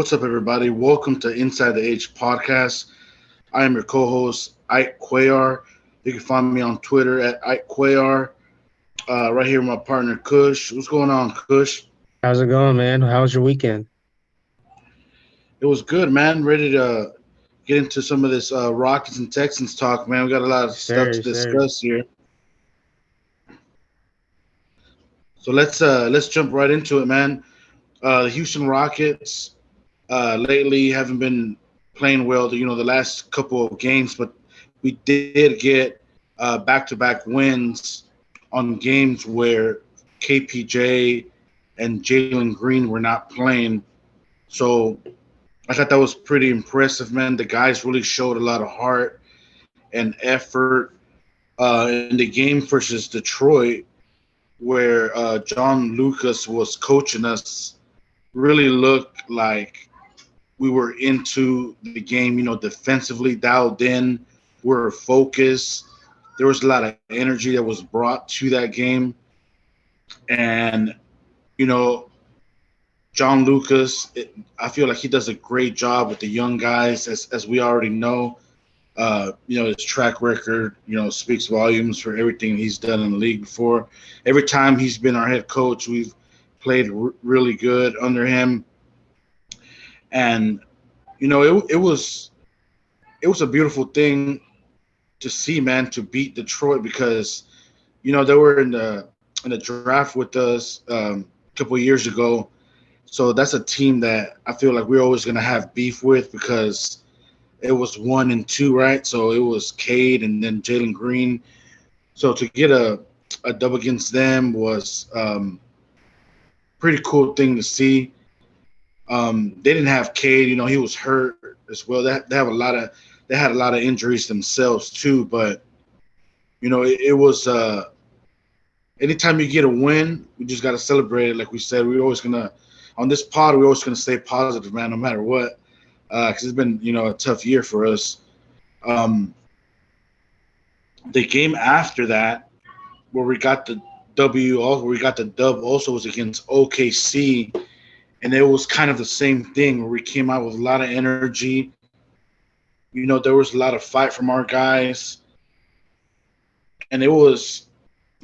What's up, everybody? Welcome to Inside the Age podcast. I am your co-host, Ike Cuellar. You can find me on Twitter at Ike Cuellar. Right here with my partner, Kush. What's going on, Kush? How's it going, man? How was your weekend? It was good, man. Ready to get into some of this Rockets and Texans talk, man. We got a lot of Yes, stuff sir, to yes, sir. discuss here. So let's jump right into it, man. The Houston Rockets lately haven't been playing well. The last couple of games, but we did get back-to-back wins on games where KPJ and Jalen Green were not playing. So I thought that was pretty impressive, man. The guys really showed a lot of heart and effort in the game versus Detroit, where John Lucas was coaching us. Really looked like we were into the game, defensively dialed in. We were focused. There was a lot of energy that was brought to that game. And, you know, John Lucas, I feel like he does a great job with the young guys, as we already know. His track record, speaks volumes for everything he's done in the league before. Every time he's been our head coach, we've played really good under him. And, it was a beautiful thing to see, man, to beat Detroit because they were in the draft with us a couple of years ago. So that's a team that I feel like we're always gonna have beef with because it was 1 and 2, right? So it was Cade and then Jalen Green. So to get a dub against them was pretty cool thing to see. They didn't have Cade, he was hurt as well. They had a lot of injuries themselves too, but it was anytime you get a win, we just got to celebrate it. Like we said, we're always gonna on this pod. We're always gonna stay positive, man, no matter what, because it's been a tough year for us. Um, the game after that, where we got the where we got the dub, also was against OKC, and it was kind of the same thing where we came out with a lot of energy. There was a lot of fight from our guys, and it was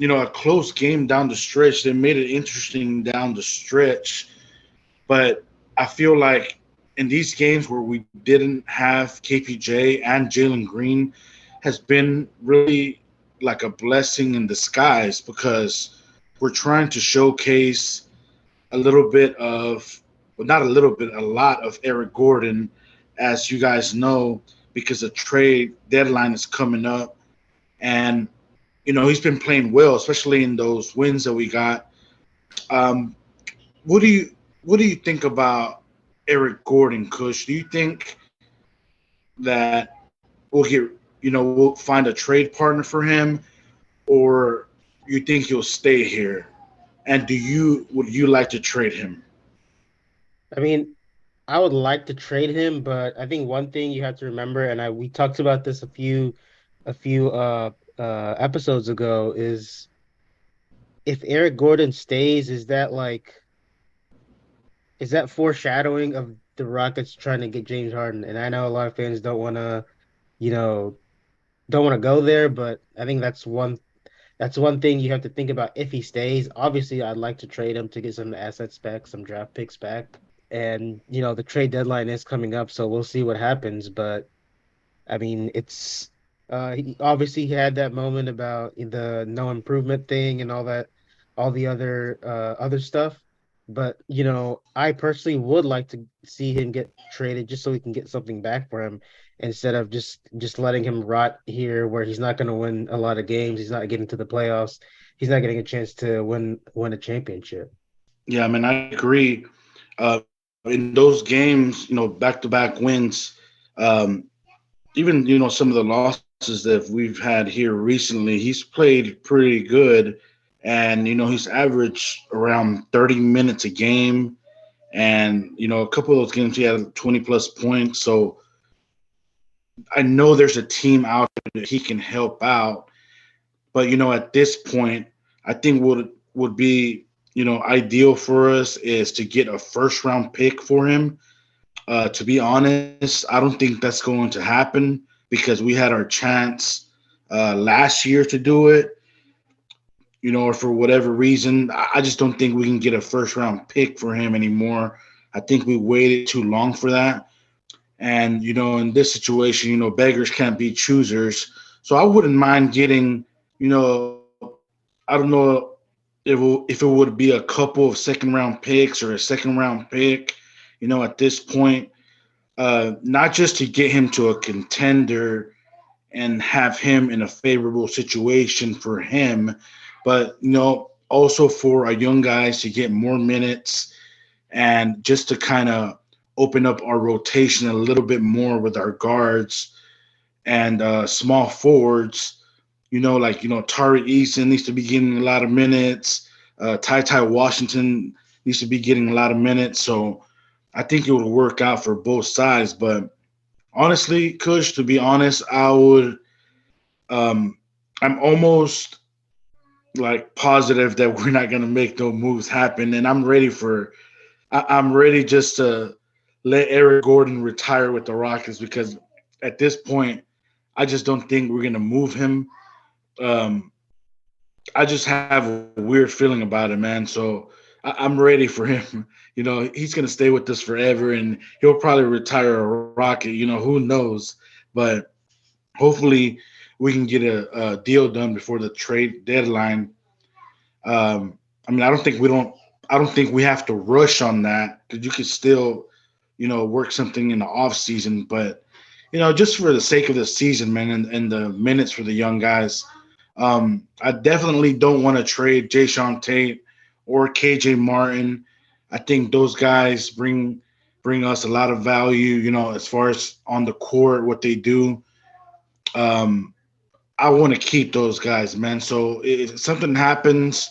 a close game down the stretch. They made it interesting down the stretch. But I feel like in these games where we didn't have KPJ and Jalen Green has been really like a blessing in disguise because we're trying to showcase a little bit of, well, not a little bit, a lot of Eric Gordon, as you guys know, because the trade deadline is coming up. And, he's been playing well, especially in those wins that we got. Um, what do you what do you think about Eric Gordon, Kush? Do you think that we'll find a trade partner for him, or you think he'll stay here? And would you like to trade him? I mean, I would like to trade him, but I think one thing you have to remember, and we talked about this a few episodes ago, is if Eric Gordon stays, is that foreshadowing of the Rockets trying to get James Harden? And I know a lot of fans you know, don't want to go there, but I think that's one thing you have to think about if he stays. Obviously, I'd like to trade him to get some assets back, some draft picks back. And, the trade deadline is coming up, so we'll see what happens. But I mean, he obviously had that moment about the no improvement thing and all that, all the other stuff. But, I personally would like to see him get traded just so we can get something back for him instead of just letting him rot here where he's not going to win a lot of games. He's not getting to the playoffs. He's not getting a chance to win a championship. Yeah, I mean, I agree. In those games, back-to-back wins, um, even some of the losses that we've had here recently, he's played pretty good, and he's averaged around 30 minutes a game, and a couple of those games he had 20 plus points. So I know there's a team out there that he can help out, but at this point, I think what would be ideal for us is to get a first round pick for him. To be honest, I don't think that's going to happen because we had our chance last year to do it, or for whatever reason, I just don't think we can get a first round pick for him anymore. I think we waited too long for that. And, in this situation, beggars can't be choosers. So I wouldn't mind getting, I don't know if it would be a couple of second round picks or a second round pick, at this point, not just to get him to a contender and have him in a favorable situation for him, but also for our young guys to get more minutes and just to kind of open up our rotation a little bit more with our guards and small forwards. Tari Eason needs to be getting a lot of minutes. Ty Washington needs to be getting a lot of minutes. So I think it would work out for both sides. But honestly, Kush, to be honest, I would. Um, I'm almost like positive that we're not gonna make no moves happen, and I'm ready for. I'm ready just to let Eric Gordon retire with the Rockets because at this point, I just don't think we're gonna move him. Um, I just have a weird feeling about it, man. So I'm ready for him. He's gonna stay with us forever, and he'll probably retire a Rocket. Who knows? But hopefully, we can get a deal done before the trade deadline. I mean, I don't think we have to rush on that because you could still, work something in the off season. But just for the sake of the season, man, and the minutes for the young guys, I definitely don't want to trade Jay Sean Tate or KJ Martin. I think those guys bring us a lot of value, as far as on the court, what they do. Um, I want to keep those guys, man. So if something happens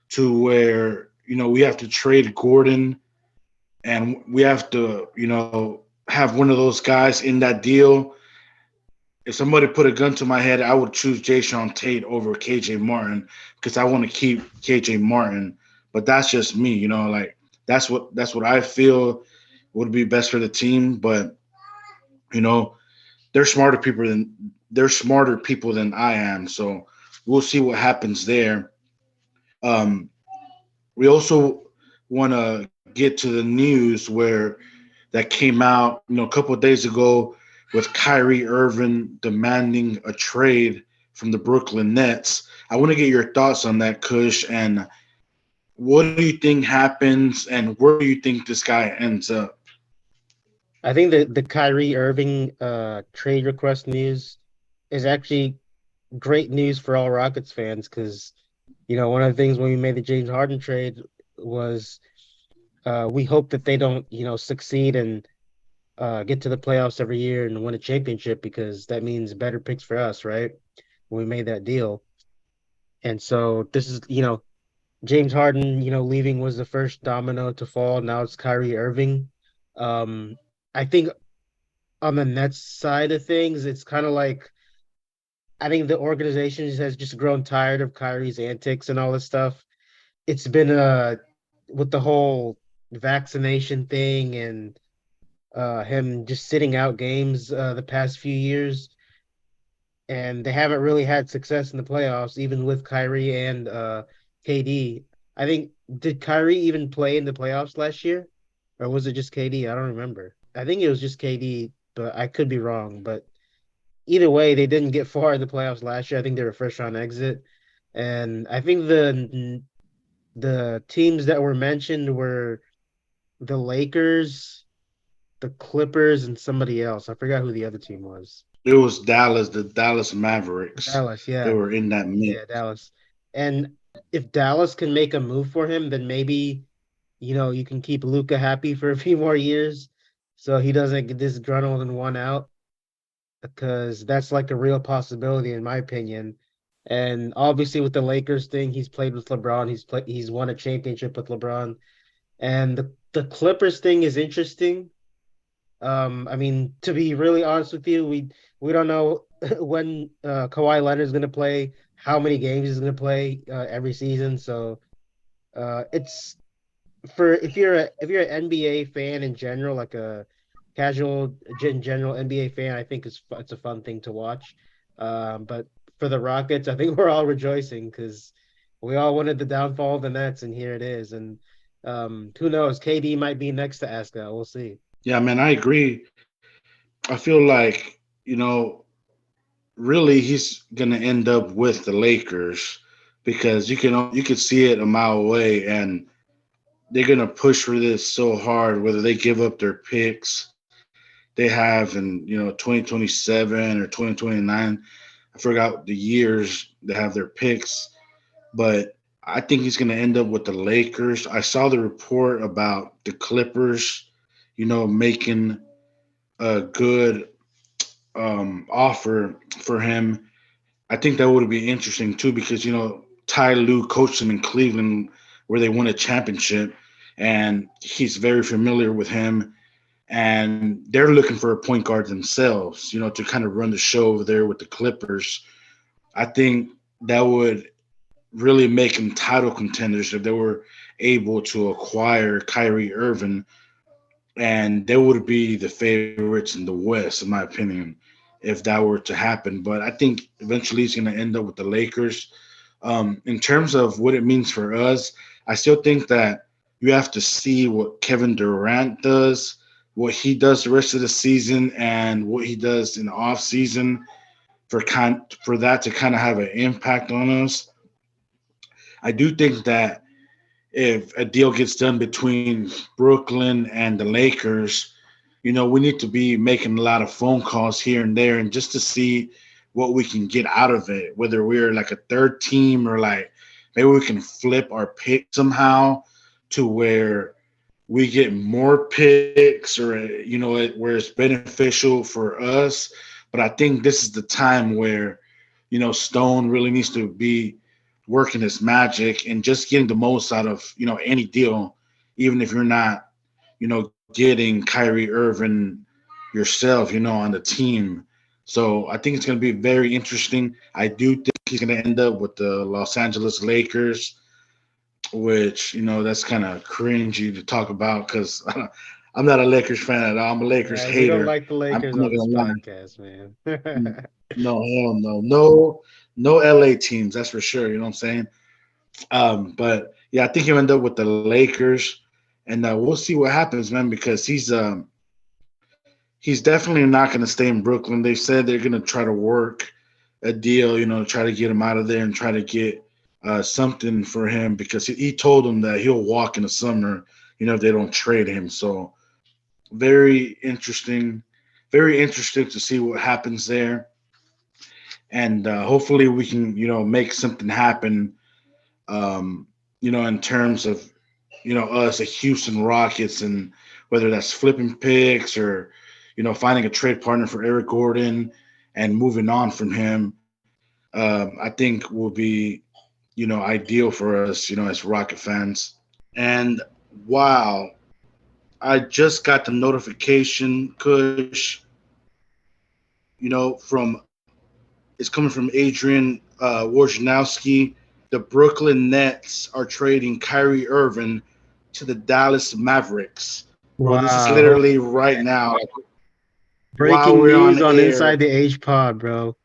to where we have to trade Gordon and we have to have one of those guys in that deal. If somebody put a gun to my head, I would choose Jay Sean Tate over KJ Martin because I want to keep KJ Martin. But that's just me, like that's what I feel would be best for the team. But you know, they're smarter people than I am. So we'll see what happens there. Um, we also want to get to the news where that came out, a couple of days ago with Kyrie Irving demanding a trade from the Brooklyn Nets. I want to get your thoughts on that, Kush, and what do you think happens, and where do you think this guy ends up? I think the Kyrie Irving trade request news is actually great news for all Rockets fans because one of the things when we made the James Harden trade was we hope that they don't succeed and get to the playoffs every year and win a championship because that means better picks for us, right? When we made that deal. And so this is, James Harden, leaving was the first domino to fall. Now it's Kyrie Irving. Um, I think on the Nets side of things, it's kind of like I think the organization has just grown tired of Kyrie's antics and all this stuff. It's been with the whole vaccination thing and him just sitting out games the past few years, and they haven't really had success in the playoffs, even with Kyrie and KD. I think did Kyrie even play in the playoffs last year, or was it just KD? I don't remember. I think it was just KD, but I could be wrong. But either way, they didn't get far in the playoffs last year. I think they were first round exit, and I think the teams that were mentioned were the Lakers, the Clippers, and somebody else. I forgot who the other team was. It was Dallas, the Dallas Mavericks. Dallas, They yeah. were in that mix. Yeah, Dallas. And if Dallas can make a move for him, then maybe, you can keep Luca happy for a few more years so he doesn't get disgruntled and one out because that's like a real possibility in my opinion. And obviously with the Lakers thing, he's played with LeBron, he's won a championship with LeBron. And the Clippers thing is interesting. I mean, to be really honest with you, we don't know when Kawhi Leonard is going to play, how many games he's going to play every season. So it's for if you're an NBA fan in general, like casual, in general NBA fan, I think it's a fun thing to watch. But for the Rockets, I think we're all rejoicing because we all wanted the downfall of the Nets, and here it is. And who knows? KD might be next to Asuka. We'll see. Yeah, man, I agree. I feel like, really he's gonna end up with the Lakers because you can see it a mile away, and they're gonna push for this so hard. Whether they give up their picks they have in 2027 or 2029, I forgot the years they have their picks, but I think he's gonna end up with the Lakers. I saw the report about the Clippers, making a good offer for him. I think that would be interesting too because Ty Lue coached him in Cleveland where they won a championship, and he's very familiar with him. And they're looking for a point guard themselves, to kind of run the show over there with the Clippers. I think that would really make them title contenders if they were able to acquire Kyrie Irving, and they would be the favorites in the West, in my opinion, if that were to happen. But I think eventually he's going to end up with the Lakers. In terms of what it means for us, I still think that you have to see what Kevin Durant does, what he does the rest of the season, and what he does in the off season for that to kind of have an impact on us. I do think that if a deal gets done between Brooklyn and the Lakers, we need to be making a lot of phone calls here and there, and just to see what we can get out of it, whether we're like a third team or like maybe we can flip our pick somehow to where we get more picks or, where it's beneficial for us. But I think this is the time where, Stone really needs to be working his magic and just getting the most out of, any deal, even if you're not, getting Kyrie Irving yourself, on the team. So I think it's going to be very interesting. I do think he's going to end up with the Los Angeles Lakers, which, that's kind of cringy to talk about because I'm not a Lakers fan at all. I'm a Lakers Yeah, we don't hater. like the I'm Lakers not on going this to lie. podcast, man. No, hell no. No, no LA teams, that's for sure. You know what I'm saying? But yeah, I think he'll end up with the Lakers, and we'll see what happens, man. Because he's definitely not going to stay in Brooklyn. They said they're going to try to work a deal, try to get him out of there and try to get something for him because he told them that he'll walk in the summer, if they don't trade him. So very interesting, very interesting to see what happens there, and hopefully we can, make something happen. In terms of us, the Houston Rockets, and whether that's flipping picks or finding a trade partner for Eric Gordon and moving on from him. I think will be ideal for us, as Rocket fans. And wow, I just got the notification, Kush. From it's coming from Adrian Wojnarowski. The Brooklyn Nets are trading Kyrie Irving to the Dallas Mavericks. Bro, this is Wow. literally right now while Breaking we're on news on air. Inside the Age Pod, bro.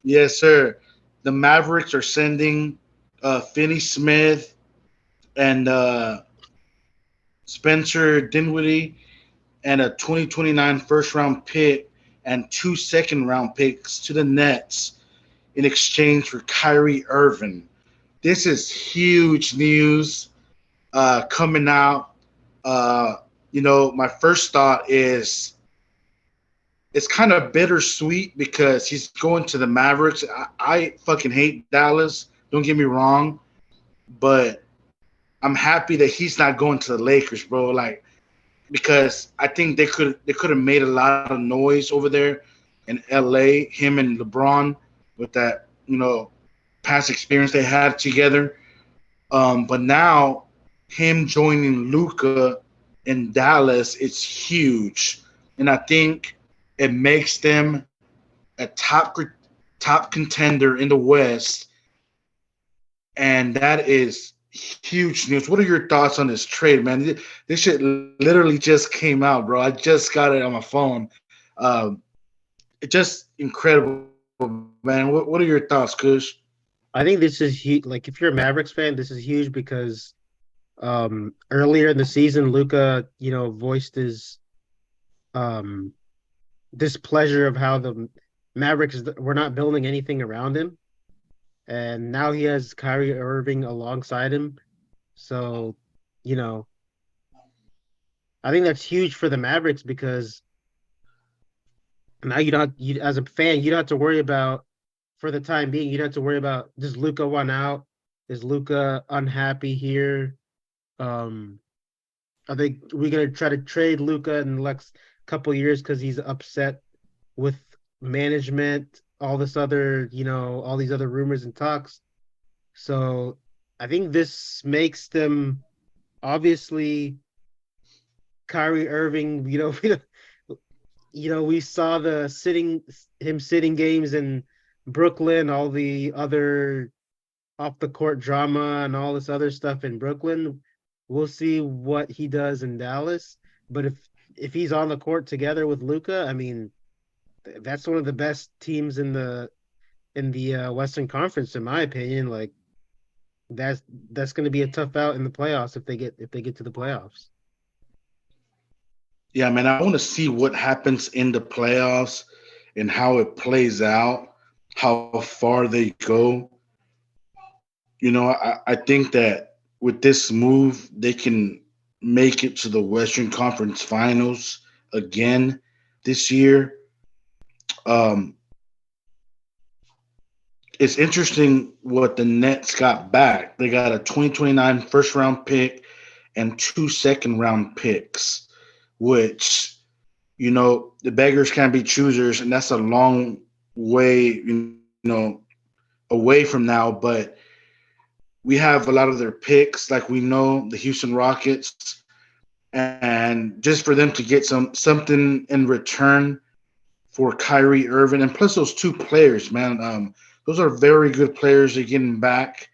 Yes, sir. The Mavericks are sending Finney Smith and Spencer Dinwiddie and a 2029 first round pick and two second round picks to the Nets in exchange for Kyrie Irving. This is huge news coming out. Uh, my first thought is it's kind of bittersweet because he's going to the Mavericks. I fucking hate Dallas. Don't get me wrong, but I'm happy that he's not going to the Lakers, bro. Like because I think they could have made a lot of noise over there in LA, him and LeBron with that, past experience they had together. But now him joining Luca in Dallas, it's huge, and I think it makes them a top contender in the West, and that is huge news. What are your thoughts on this trade, man? This shit literally just came out, bro. I just got it on my phone. Um, it's just incredible, man. What are your thoughts, Kush? I think this is huge. Like, if you're a Mavericks fan, this is huge because earlier in the season, Luca, voiced his um displeasure of how the Mavericks were not building anything around him, and now he has Kyrie Irving alongside him. So, you know, I think that's huge for the Mavericks because now you as a fan, you don't have to worry about for the time being, you don't have to worry about does Luca want out? Is Luca unhappy here? Um, are we gonna try to trade Luca in the next couple years because he's upset with management, all these other rumors and talks. So I think this makes them obviously Kyrie Irving, we saw him sitting games in Brooklyn, all the other off the court drama and all this other stuff in Brooklyn. We'll see what he does in Dallas. But if he's on the court together with Luca, I mean, that's one of the best teams in the Western Conference, in my opinion. Like that's going to be a tough out in the playoffs if they get to the playoffs. Yeah, man. I want to see what happens in the playoffs and how it plays out, how far they go. I think that with this move, they can make it to the Western Conference Finals again this year. Um, it's interesting what the Nets got back. They got a 2029 first round pick and two second round picks, which, the beggars can't be choosers, and that's a long way, away from now. But we have a lot of their picks, like we know the Houston Rockets, and just for them to get something in return for Kyrie Irving, and plus those two players, man. Those are very good players they're getting back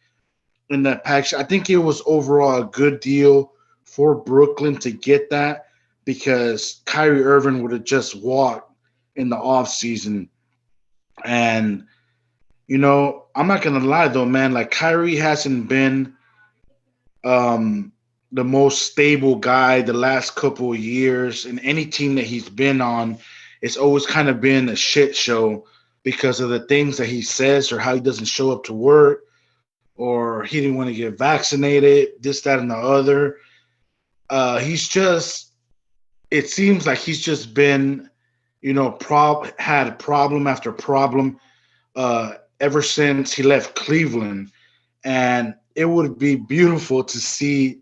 in that package. I think it was overall a good deal for Brooklyn to get that because Kyrie Irving would have just walked in the offseason. And, I'm not going to lie, though, man. Like, Kyrie hasn't been um, the most stable guy the last couple of years. And any team that he's been on, it's always kind of been a shit show because of the things that he says or how he doesn't show up to work or he didn't want to get vaccinated, this, that, and the other. It seems like he's just been, had problem after problem ever since he left Cleveland. And it would be beautiful to see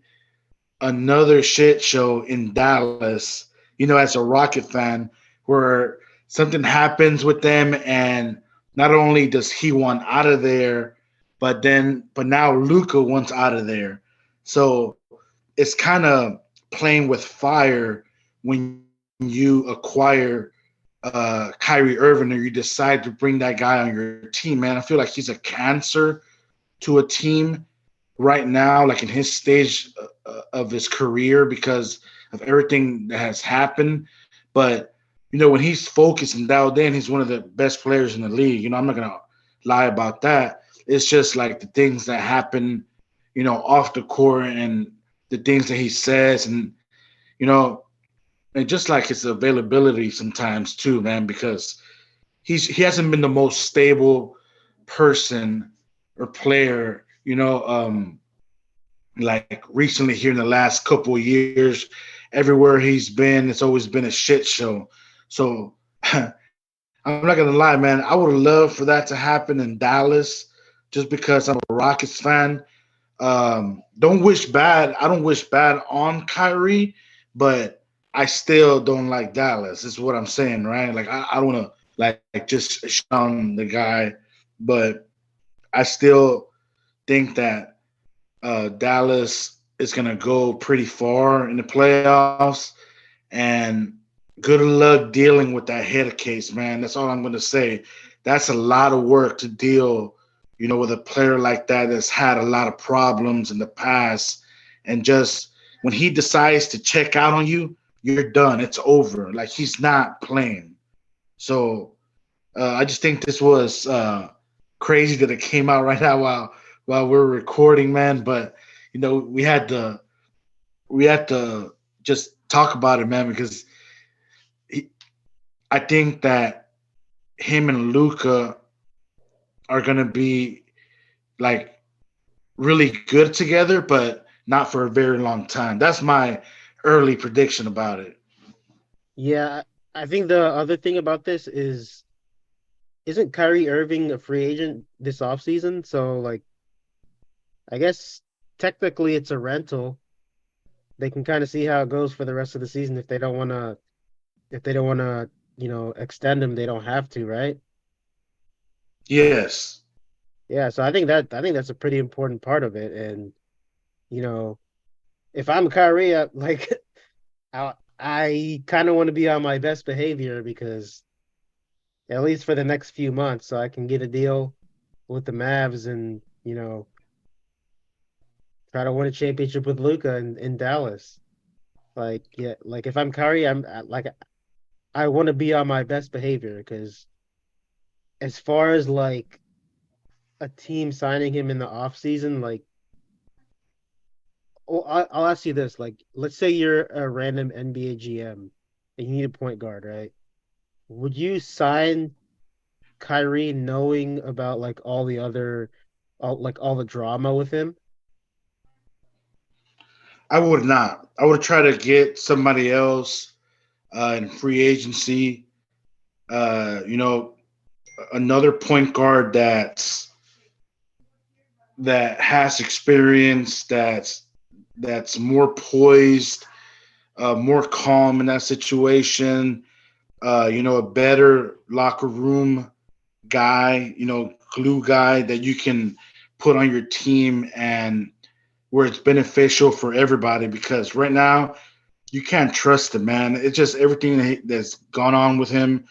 another shit show in Dallas, as a Rocket fan, where something happens with them and not only does he want out of there, but now Luca wants out of there. So it's kind of playing with fire when you acquire Kyrie Irving or you decide to bring that guy on your team, man. I feel like he's a cancer to a team right now, like in his stage of his career because of everything that has happened. But, when he's focused and dialed in, he's one of the best players in the league. I'm not going to lie about that. It's just like the things that happen, off the court and the things that he says you know, and just like his availability sometimes too, man, because he hasn't been the most stable person or player, like recently here in the last couple of years. Everywhere he's been, it's always been a shit show. So I'm not gonna lie, man. I would love for that to happen in Dallas, just because I'm a Rockets fan. Don't wish bad. I don't wish bad on Kyrie, but I still don't like Dallas. Is what I'm saying, right? Like I don't want to like just shit on the guy, but I still think that Dallas is gonna go pretty far in the playoffs, and good luck dealing with that head case, man. That's all I'm gonna say. That's a lot of work to deal with a player like that that's had a lot of problems in the past, and just when he decides to check out on you, you're done. It's over. Like he's not playing. So I just think this was crazy that it came out right now while we're recording, man. But we had to just talk about it, man, because he, I think that him and Luca are gonna be like really good together, but not for a very long time. That's my early prediction about it. Yeah, I think the other thing about this is isn't Kyrie Irving a free agent this offseason? So like I guess technically it's a rental. They can kind of see how it goes for the rest of the season if they don't wanna, extend him, they don't have to, right? Yes. Yeah, so I think that's a pretty important part of it. And, you know, if I'm Kyrie, like I kind of want to be on my best behavior because at least for the next few months, so I can get a deal with the Mavs and, try to win a championship with Luca in Dallas. Like, yeah, like if I'm Kyrie, like I want to be on my best behavior because as far as like a team signing him in the off season, like, well, I'll ask you this: like, let's say you're a random NBA GM and you need a point guard, right? Would you sign Kyrie knowing about like all the drama with him? I would not. I would try to get somebody else in free agency. You know, another point guard that has experience, that's more poised, more calm in that situation. A better locker room guy, glue guy that you can put on your team and where it's beneficial for everybody. Because right now you can't trust him, man. It's just everything that's gone on with him,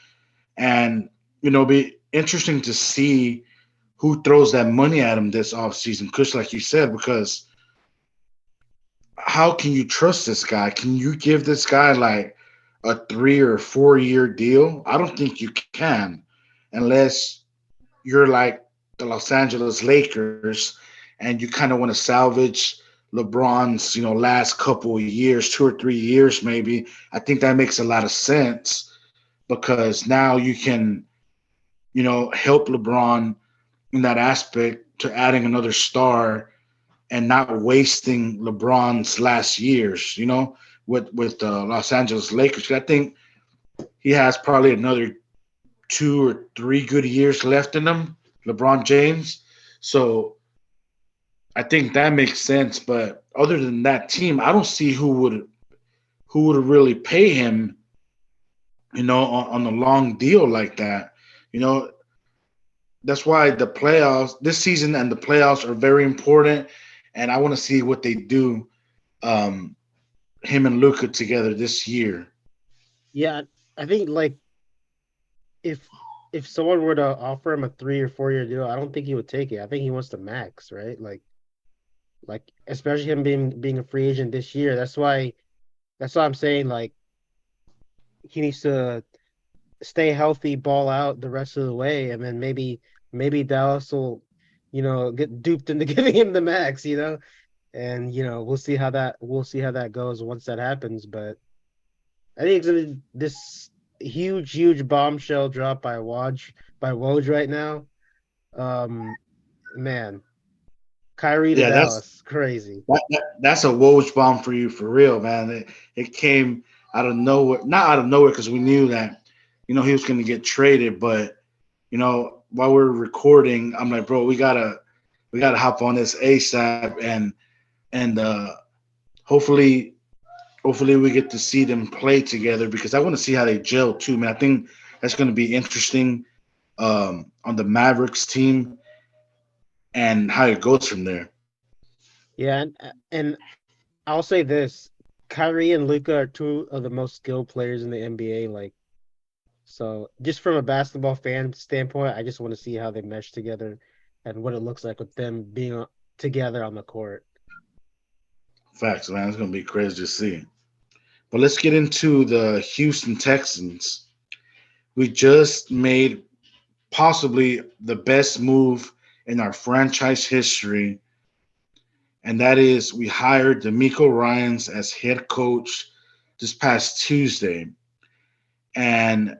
and be interesting to see who throws that money at him this offseason. Kush, like you said, because how can you trust this guy? Can you give this guy like a 3 or 4 year deal? I don't think you can, unless you're like the Los Angeles Lakers and you kind of want to salvage LeBron's, last couple of years, 2 or 3 years maybe. I think that makes a lot of sense because now you can, help LeBron in that aspect to adding another star and not wasting LeBron's last years, with the Los Angeles Lakers. I think he has probably another 2 or 3 good years left in him, LeBron James. So I think that makes sense. But other than that team, I don't see who would really pay him, on a long deal like that. You know, that's why the playoffs this season and the playoffs are very important. And I want to see what they do, um, him and Luca together this year. Yeah, I think like if if someone were to offer him a 3 or 4 year deal, I don't think he would take it. I think he wants the max, right? Like especially him being a free agent this year. That's why I'm saying like he needs to stay healthy, ball out the rest of the way, and then maybe Dallas will, get duped into giving him the max, and we'll see how that goes once that happens. But I think it's gonna this huge bombshell drop by Woj right now. Um, man, Kyrie to Yeah, that's Dallas, crazy. that's a Woj bomb for you for real, man. It came out of nowhere, not out of nowhere, because we knew that he was going to get traded. But while we are recording, I'm like, bro, we gotta hop on this ASAP, and hopefully hopefully we get to see them play together because I want to see how they gel too, man. I think that's going to be interesting, on the Mavericks team and how it goes from there. Yeah, and I'll say this: Kyrie and Luca are two of the most skilled players in the NBA. Like, so just from a basketball fan standpoint, I just want to see how they mesh together. and what it looks like with them being together on the court. Facts, man. It's gonna be crazy to see. But let's get into the Houston Texans. We just made possibly the best move in our franchise history, and that is we hired Demeco Ryans as head coach this past Tuesday. And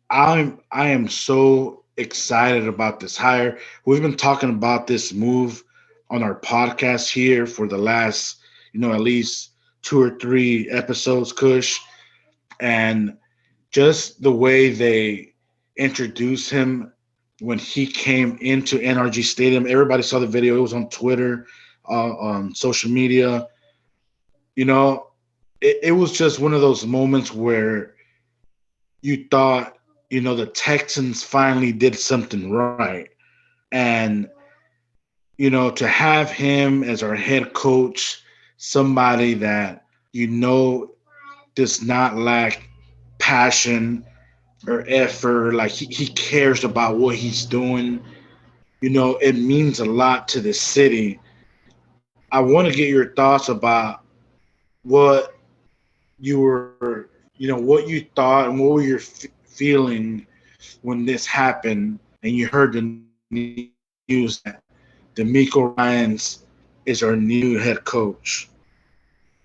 I am so excited about this hire. We've been talking about this move on our podcast here for the last, at least 2 or 3 episodes, Kush. And just the way they introduced him when he came into NRG Stadium. Everybody saw the video. It was on Twitter, on social media. You know, it was just one of those moments where you thought, the Texans finally did something right. And, to have him as our head coach, somebody that, does not lack passion or effort, like he cares about what he's doing, it means a lot to the city. I want to get your thoughts about what you were, what you thought and what were your feeling when this happened and you heard the news that Demeco Ryans is our new head coach.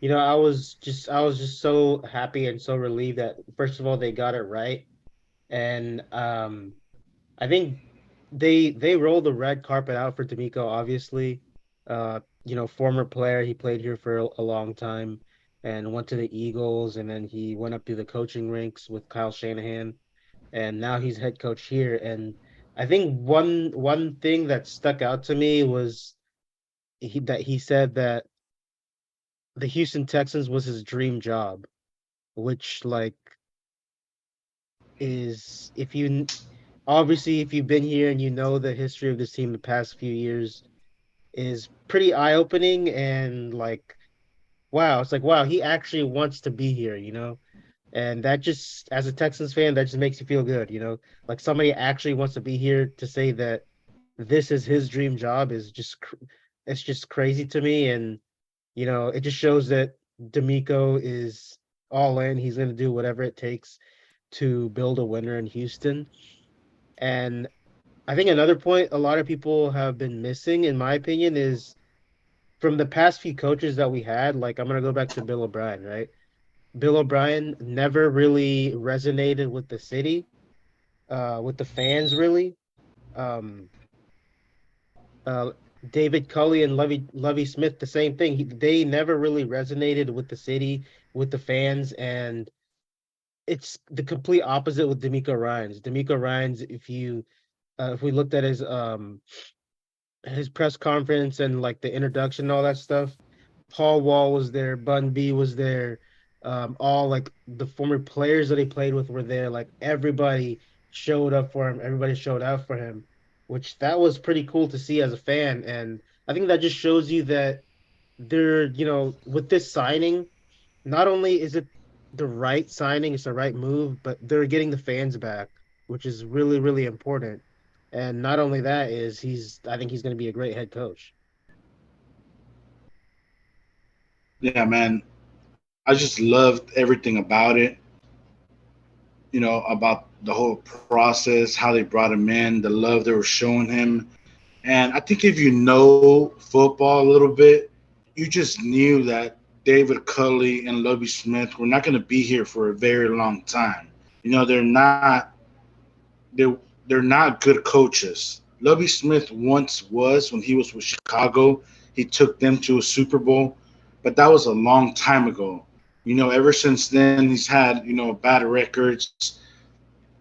I was just so happy and so relieved that first of all they got it right, and I think they rolled the red carpet out for D'Amico, obviously. Former player, he played here for a long time and went to the Eagles, and then he went up through the coaching ranks with Kyle Shanahan, and now he's head coach here. And I think one thing that stuck out to me was he said that the Houston Texans was his dream job, which like is if you obviously if you've been here and you know the history of this team the past few years is pretty eye-opening and like wow, it's like wow, he actually wants to be here, and that just as a Texans fan that just makes you feel good, like somebody actually wants to be here to say that this is his dream job is it's just crazy to me. And it just shows that D'Amico is all in. He's going to do whatever it takes to build a winner in Houston. And I think another point a lot of people have been missing, in my opinion, is from the past few coaches that we had. Like I'm gonna go back to Bill O'Brien, right? Bill O'Brien never really resonated with the city, with the fans, really. Um, uh, David Culley and Lovey Smith, the same thing. They never really resonated with the city, with the fans, and it's the complete opposite with D'Amico Ryans. D'Amico Ryans, if we looked at his press conference and like the introduction and all that stuff, Paul Wall was there, Bun B was there, all like the former players that he played with were there. Like everybody showed up for him, everybody showed out for him, which that was pretty cool to see as a fan. And I think that just shows you that with this signing, not only is it the right signing, it's the right move, but they're getting the fans back, which is really, really important. And not only that is I think he's going to be a great head coach. Yeah, man. I just loved everything about it, about the whole process, how they brought him in, the love they were showing him. And I think if you know football a little bit, you just knew that David Culley and Lovie Smith were not going to be here for a very long time. They're they're not good coaches. Lovie Smith once was when he was with Chicago. He took them to a Super Bowl, but that was a long time ago. Ever since then he's had bad records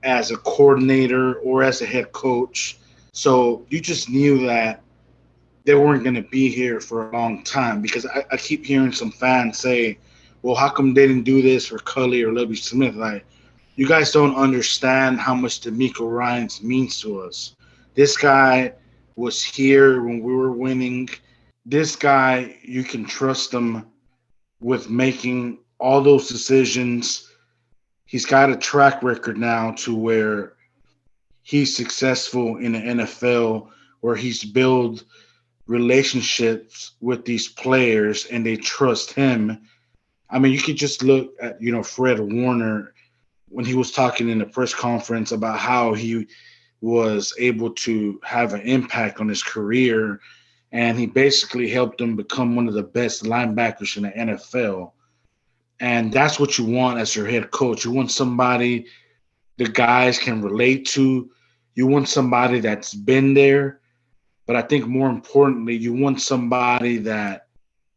as a coordinator or as a head coach. So you just knew that they weren't going to be here for a long time because I keep hearing some fans say, well, how come they didn't do this for Cully or Lovie Smith? Like, you guys don't understand how much Demeco Ryans means to us. This guy was here when we were winning. This guy, you can trust him with making all those decisions. He's got a track record now to where he's successful in the NFL where he's built relationships with these players and they trust him. I mean, you could just look at, Fred Warner when he was talking in the press conference about how he was able to have an impact on his career, and he basically helped him become one of the best linebackers in the NFL. And that's what you want as your head coach. You want somebody the guys can relate to. You want somebody that's been there, but I think more importantly, you want somebody that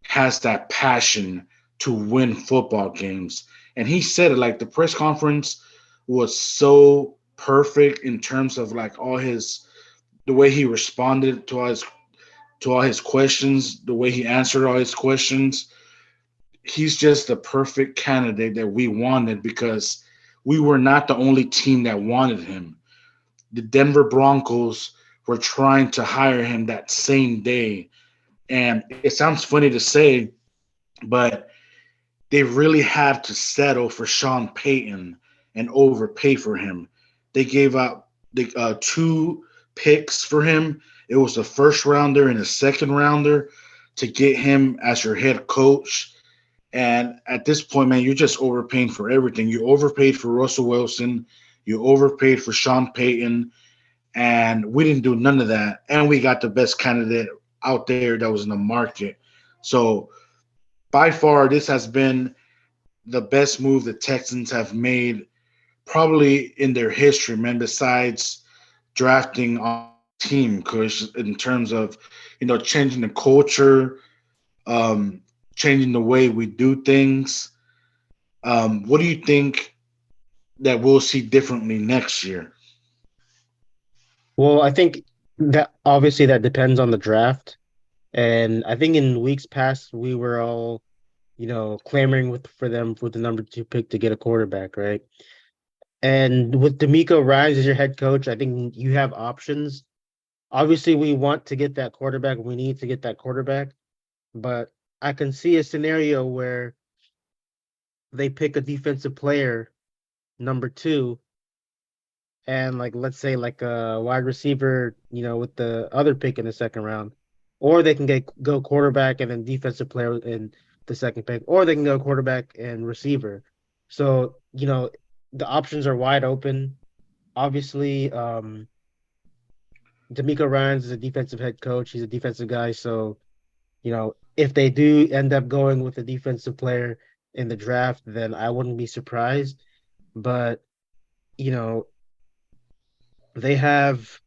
has that passion to win football games. And he said it, like, the press conference was so perfect in terms of like all his the way he responded to all his questions, the way he answered all his questions. He's just the perfect candidate that we wanted because we were not the only team that wanted him. The Denver Broncos were trying to hire him that same day. And it sounds funny to say, but they really had to settle for Sean Payton and overpay for him. They gave out two picks for him. It was a first rounder and a second rounder to get him as your head coach. And at this point, man, you're just overpaying for everything. You overpaid for Russell Wilson. You overpaid for Sean Payton. And we didn't do none of that. And we got the best candidate out there that was in the market. So by far, this has been the best move the Texans have made probably in their history, man, besides drafting on team, Kush, in terms of, changing the culture, um, changing the way we do things. What do you think that we'll see differently next year? Well, I think that obviously that depends on the draft. And I think in weeks past we were all, clamoring for them with the number two pick to get a quarterback, right? And with Demeco Ryans as your head coach, I think you have options. Obviously, we want to get that quarterback. We need to get that quarterback. But I can see a scenario where they pick a defensive player, number two, and like let's say like a wide receiver, with the other pick in the second round, or they can go quarterback and then defensive player in the second pick, or they can go quarterback and receiver. So the options are wide open. Obviously, Demeco Ryans is a defensive head coach. He's a defensive guy, so if they do end up going with a defensive player in the draft, then I wouldn't be surprised. But you know, they have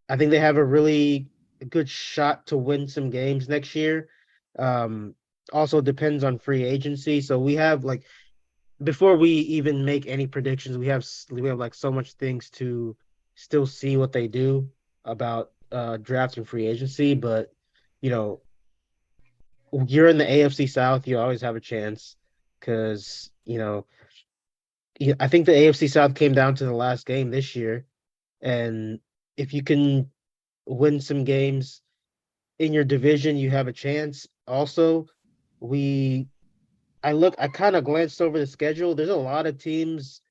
I think they have a really good shot to win some games next year. Um, Also depends on free agency. So we have like before we even make any predictions, we have like so much things to still see what they do about drafts and free agency. But you know, you're in the AFC South, you always have a chance because I think the AFC South came down to the last game this year, and if you can win some games in your division, you have a chance. Also, we I kind of glanced over the schedule. There's a lot of teams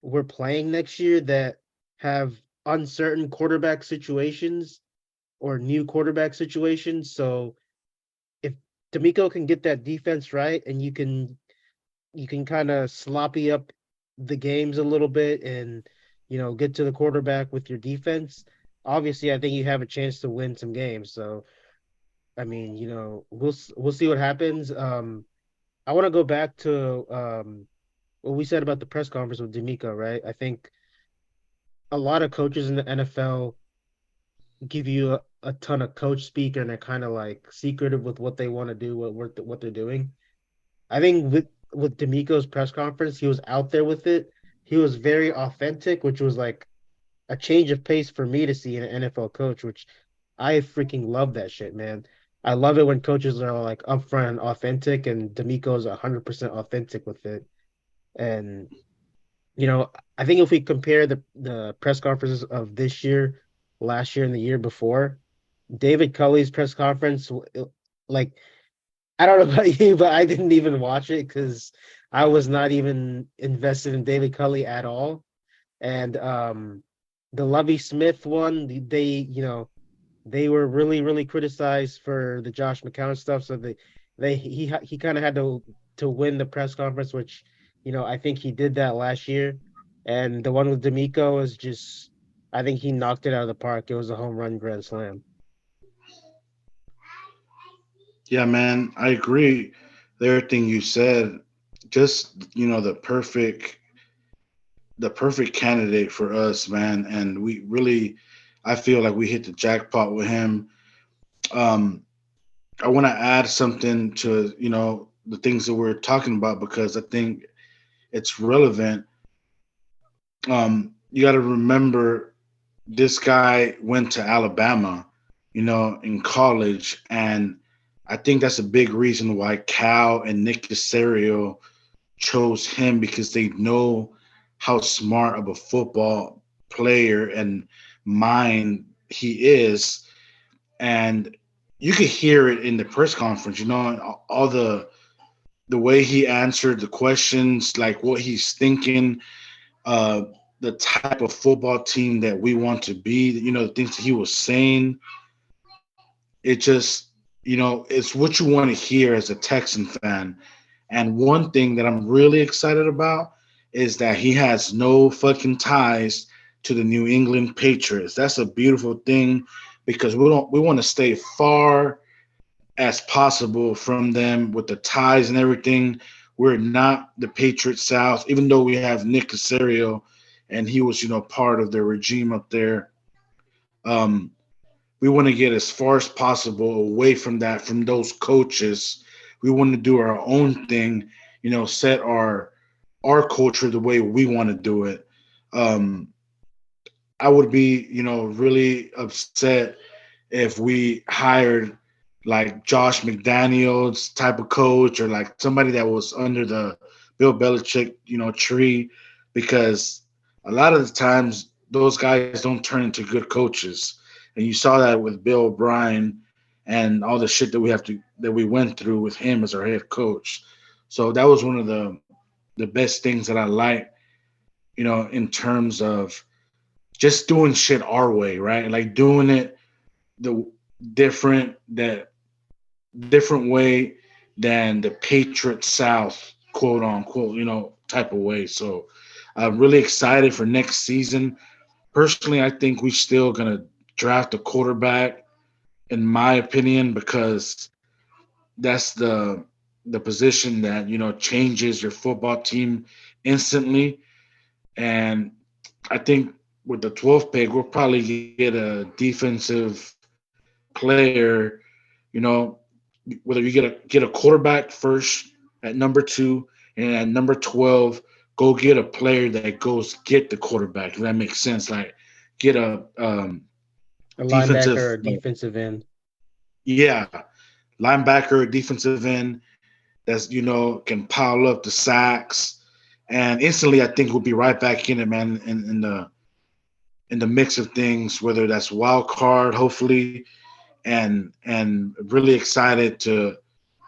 we're playing next year that have uncertain quarterback situations or new quarterback situations. So if D'Amico can get that defense right and you can kind of sloppy up the games a little bit and get to the quarterback with your defense, obviously I think you have a chance to win some games. So I mean, we'll see what happens. I want to go back to what we said about the press conference with D'Amico, right? I think a lot of coaches in the NFL give you a ton of coach speak and they're kind of like secretive with what they want to do, what they're doing. I think with D'Amico's press conference, he was out there with it. He was very authentic, which was like a change of pace for me to see in an NFL coach, which I freaking love that shit, man. I love it when coaches are like upfront and authentic, and D'Amico's 100% authentic with it. And I think if we compare the press conferences of this year, last year, and the year before, David Culley's press conference, like I don't know about you, but I didn't even watch it because I was not even invested in David Culley at all. And the Lovie Smith one, they were really, really criticized for the Josh McCown stuff. So he kind of had to win the press conference, which I think he did that last year. And the one with Demeco is just, I think he knocked it out of the park. It was a home run grand slam. Yeah, man, I agree with everything you said. Just the perfect candidate for us, man. And we really, I feel like we hit the jackpot with him. Um, I want to add something to the things that we're talking about because I think it's relevant. You got to remember this guy went to Alabama, in college, and I think that's a big reason why Cal and Nick Casario chose him because they know how smart of a football player and mind he is, and you could hear it in the press conference. All the way he answered the questions, like what he's thinking, uh, the type of football team that we want to be. The things that he was saying. It just, it's what you want to hear as a Texan fan. And one thing that I'm really excited about is that he has no fucking ties to the New England Patriots. That's a beautiful thing because we want to stay far as possible from them with the ties and everything. We're not the Patriot South, even though we have Nick Casario and he was, part of the regime up there. Um, we want to get as far as possible away from that, from those coaches. We want to do our own thing, set our culture the way we want to do it. Um, I would be, really upset if we hired like Josh McDaniels type of coach or like somebody that was under the Bill Belichick, tree, because a lot of the times those guys don't turn into good coaches. And you saw that with Bill O'Brien and all the shit that we went through with him as our head coach. So that was one of the best things that I like, in terms of just doing shit our way, right? Like doing it the different that different way than the Patriot South, quote unquote, type of way. So I'm really excited for next season. Personally, I think we're still gonna draft a quarterback, in my opinion, because that's the position that changes your football team instantly. And I think with the 12th pick, we'll probably get a defensive player. You know, whether you get a quarterback first at number 2, and at number 12, go get a player that goes get the quarterback. If that makes sense. Like get a A linebacker defensive, or defensive end. yeah, linebacker, defensive end that's can pile up the sacks, and instantly I think we'll be right back in it, man, in the mix of things, whether that's wild card, hopefully, and really excited to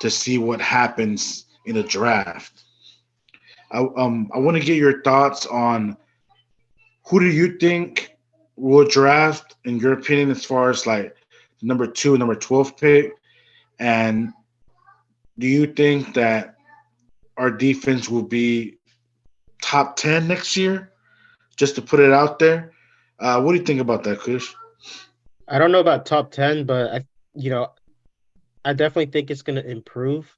see what happens in the draft. I want to get your thoughts on who do you think will draft in your opinion as far as like number 2 and number 12 pick, and do you think that our defense will be top 10 next year? Just to put it out there. What do you think about that, Kush? I don't know about top 10, but you know, I definitely think it's going to improve.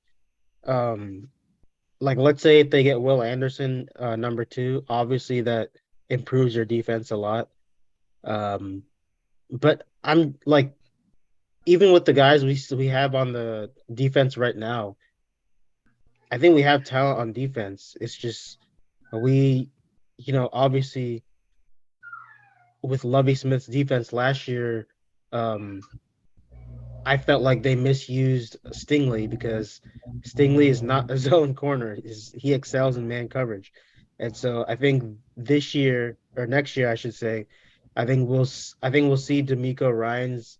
Um, like let's say if they get Will Anderson, number 2, obviously that improves your defense a lot. Um, but I'm like, even with the guys we have on the defense right now, I think we have talent on defense. It's just we, obviously with Lovie Smith's defense last year, um, I felt like they misused Stingley because Stingley is not a zone corner. He excels in man coverage. And so I think this year or next year, I should say, I think we'll see Demeco Ryans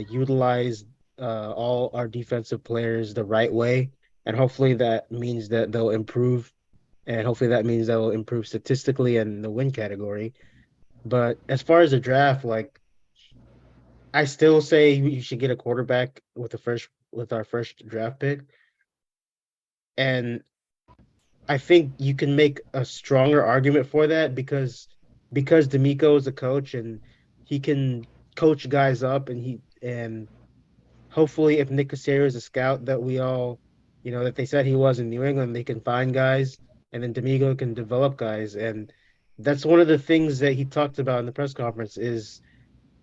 utilize all our defensive players the right way, and hopefully that means that they'll improve, and hopefully that means they'll improve statistically and the win category. But as far as the draft, like I still say you should get a quarterback with our first draft pick. And I think you can make a stronger argument for that because Demeco is a coach and he can coach guys up and hopefully if Nick Casario is a scout that we all that they said he was in New England, they can find guys and then D'Amico can develop guys. And that's one of the things that he talked about in the press conference is,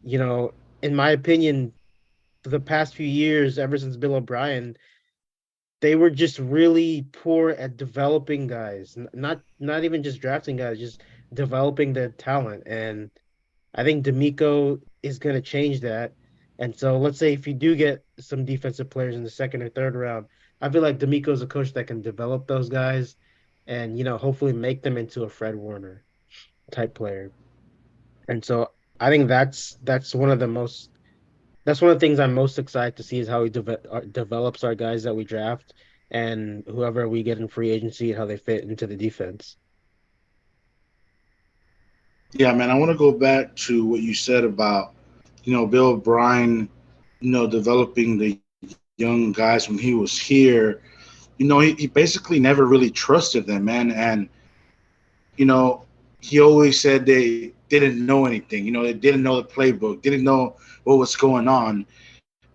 in my opinion, for the past few years, ever since Bill O'Brien, they were just really poor at developing guys, not even just drafting guys, just developing their talent. And I think D'Amico is going to change that. And so let's say if you do get some defensive players in the second or third round, I feel like D'Amico is a coach that can develop those guys and hopefully make them into a Fred Warner type player. And so I think that's one of the things I'm most excited to see is how he develops our guys that we draft and whoever we get in free agency and how they fit into the defense. Yeah, man, I want to go back to what you said about, Bill O'Brien, developing the young guys when he was here. He basically never really trusted them, man. And, you know, he always said they didn't know anything. They didn't know the playbook, didn't know what was going on.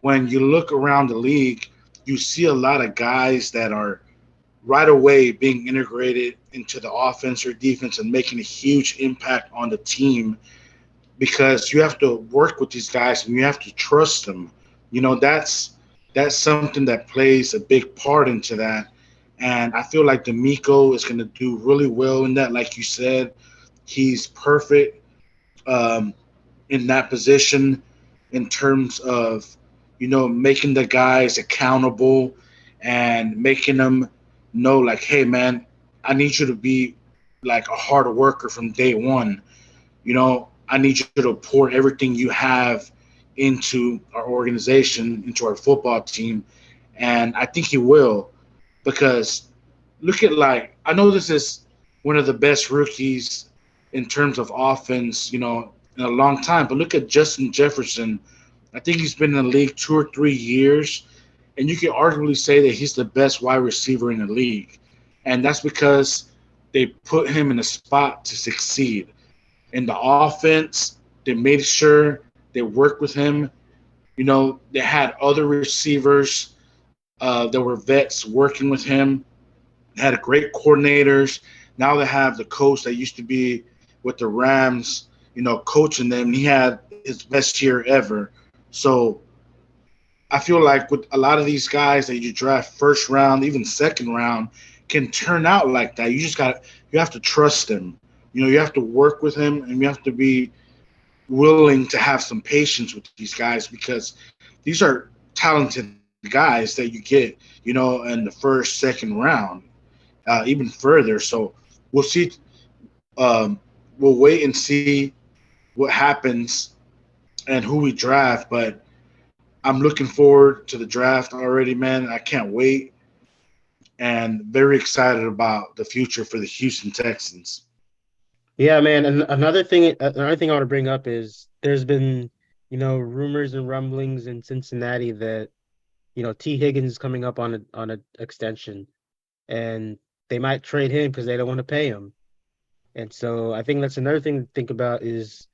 When you look around the league, you see a lot of guys that are right away being integrated into the offense or defense and making a huge impact on the team because you have to work with these guys and you have to trust them. That's something that plays a big part into that. And I feel like D'Amico is going to do really well in that. Like you said, he's perfect um, in that position in terms of making the guys accountable and making them know like, hey man, I need you to be like a hard worker from day one. I need you to pour everything you have into our organization, into our football team, and I think he will because look at like I know this is one of the best rookies in terms of offense, in a long time. But look at Justin Jefferson. I think he's been in the league 2 or 3 years, and you can arguably say that he's the best wide receiver in the league. And that's because they put him in a spot to succeed. In the offense, they made sure they worked with him. They had other receivers that were vets working with him. They had great coordinators. Now they have the coach that used to be with the Rams, coaching them. He had his best year ever. So I feel like with a lot of these guys that you draft first round, even second round, can turn out like that. You have to trust them. You have to work with him and you have to be willing to have some patience with these guys because these are talented guys that you get, in the first, second round, even further. So we'll see. Um, we'll wait and see what happens and who we draft. But I'm looking forward to the draft already, man. I can't wait and very excited about the future for the Houston Texans. Yeah, man. And another thing I want to bring up is there's been, rumors and rumblings in Cincinnati that, T. Higgins is coming up on a extension and they might trade him because they don't want to pay him. And so I think that's another thing to think about is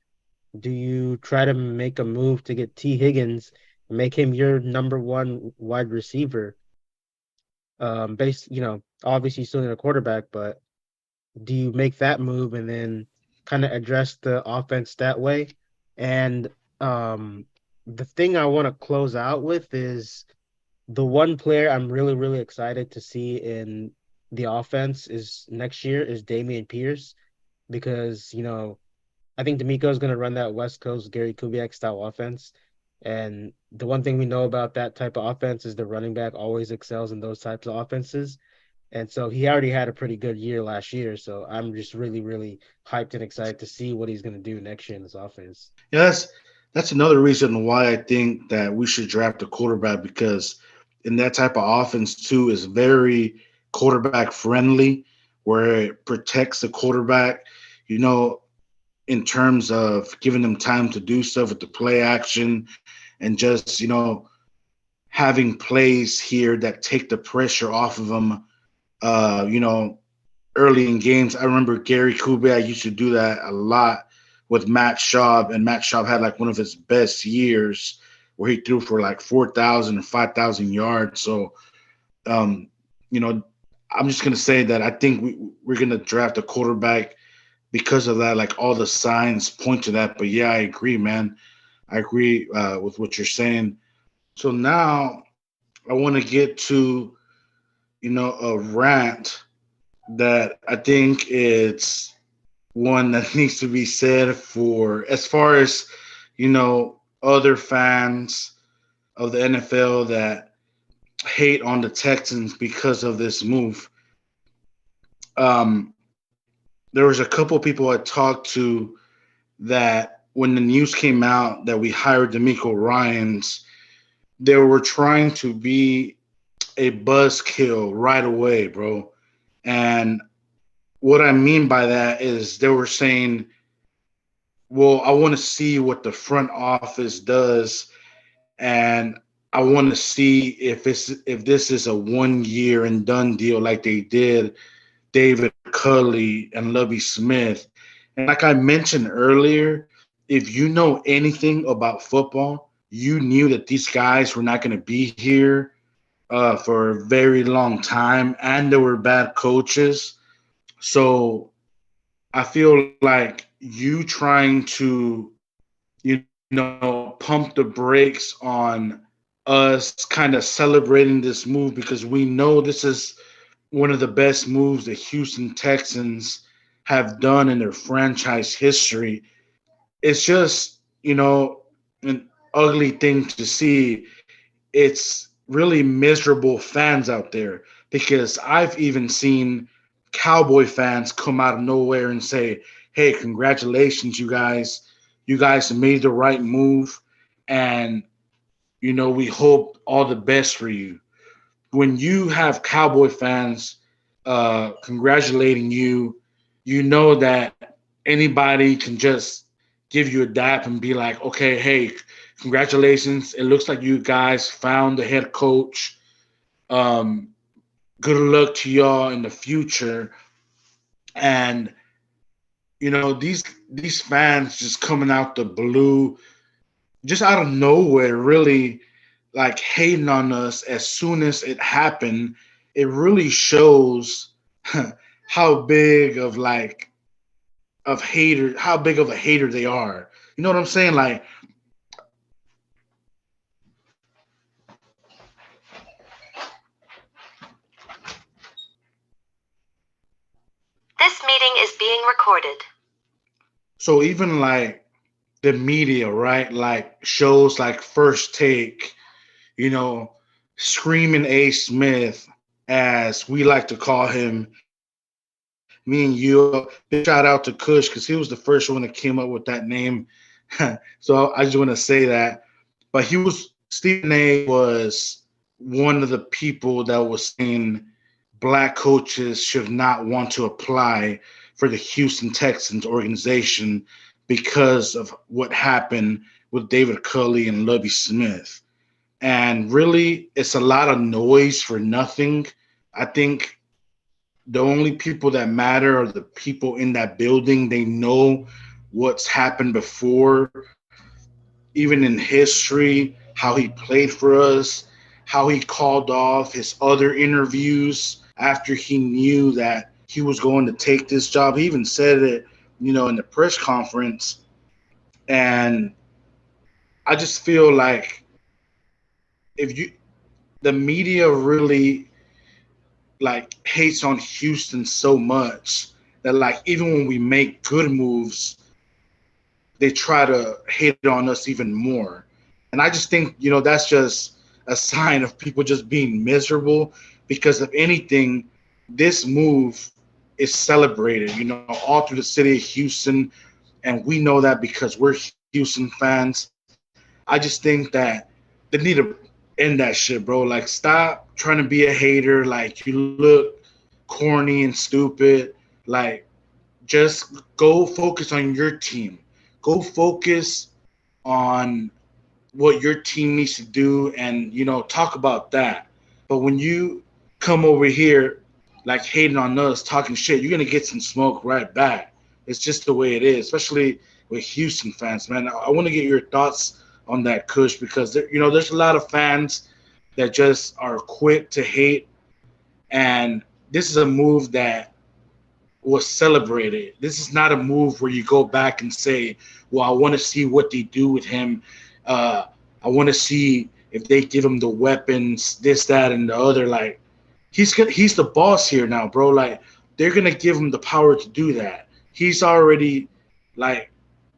do you try to make a move to get T. Higgins and make him your number one wide receiver? Obviously you still need a quarterback, but do you make that move and then kind of address the offense that way? And the thing I want to close out with is the one player I'm really, really excited to see in the offense is next year is Damian Pierce because, I think D'Amico is going to run that West Coast Gary Kubiak style offense. And the one thing we know about that type of offense is the running back always excels in those types of offenses. And so he already had a pretty good year last year. So I'm just really, really hyped and excited to see what he's going to do next year in this offense. Yeah, that's another reason why I think that we should draft a quarterback because in that type of offense too is very quarterback friendly, where it protects the quarterback. You know, in terms of giving them time to do stuff with the play action and just, having plays here that take the pressure off of them, early in games. I remember Gary Kubiak used to do that a lot with Matt Schaub, and Matt Schaub had like one of his best years where he threw for like 4,000 or 5,000 yards. So, um, you know, I'm just going to say that I think we're going to draft a quarterback because of that. Like all the signs point to that. But yeah, I agree, man. I agree with what you're saying. So now I want to get to, a rant that I think it's one that needs to be said for as far as, other fans of the NFL that hate on the Texans because of this move. Um, there was a couple people I talked to that when the news came out that we hired Demeco Ryans, they were trying to be a buzzkill right away, bro. And what I mean by that is they were saying, well, I want to see what the front office does, and I want to see if this is a 1 year and done deal like they did David Culley and Lovie Smith. And like I mentioned earlier, if you know anything about football, you knew that these guys were not going to be here for a very long time, and they were bad coaches. So I feel like you trying to, pump the brakes on us kind of celebrating this move because we know this is one of the best moves the Houston Texans have done in their franchise history. It's just, an ugly thing to see. It's really miserable fans out there because I've even seen Cowboy fans come out of nowhere and say, "Hey, congratulations, you guys! You guys made the right move, and we hope all the best for you." When you have Cowboy fans congratulating you, you know that anybody can just give you a dap and be like, "Okay, hey, congratulations! It looks like you guys found the head coach. Um, Good luck to y'all in the future." And these fans just coming out the blue, just out of nowhere, really like hating on us as soon as it happened. It really shows how big of how big of a hater they are. You know what I'm saying? Like, This meeting is being recorded. so even like the media, right? Like shows like First Take, you know, screaming A. Smith, as we like to call him. Me and you, big shout out to Kush because he was the first one that came up with that name. So I just want to say that. But Stephen A. was one of the people that was saying black coaches should not want to apply for the Houston Texans organization because of what happened with David Culley and Lovie Smith. And really, it's a lot of noise for nothing. I think the only people that matter are the people in that building. They know what's happened before, even in history, how he played for us, how he called off his other interviews after he knew that he was going to take this job. He even said it, in the press conference. And I just feel like if you, the media really like hates on Houston so much that like even when we make good moves, they try to hate on us even more. And I just think, that's just a sign of people just being miserable because if anything, this move is celebrated, all through the city of Houston. And we know that because we're Houston fans. I just think that they need to end that shit, bro. Like, stop trying to be a hater. Like, you look corny and stupid. Like, Just go focus on your team. Go focus on what your team needs to do, and talk about that. But when you come over here like hating on us, talking shit, you're gonna get some smoke right back. It's just the way it is, especially with Houston fans, man. I want to get your thoughts on that, Kush, because there's a lot of fans that just are quick to hate, and this is a move that was celebrated. This is not a move where you go back and say, "Well, I want to see what they do with him. Uh, I want to see if they give him the weapons, this, that, and the other." Like, he's the boss here now, bro. Like, they're gonna give him the power to do that. He's already like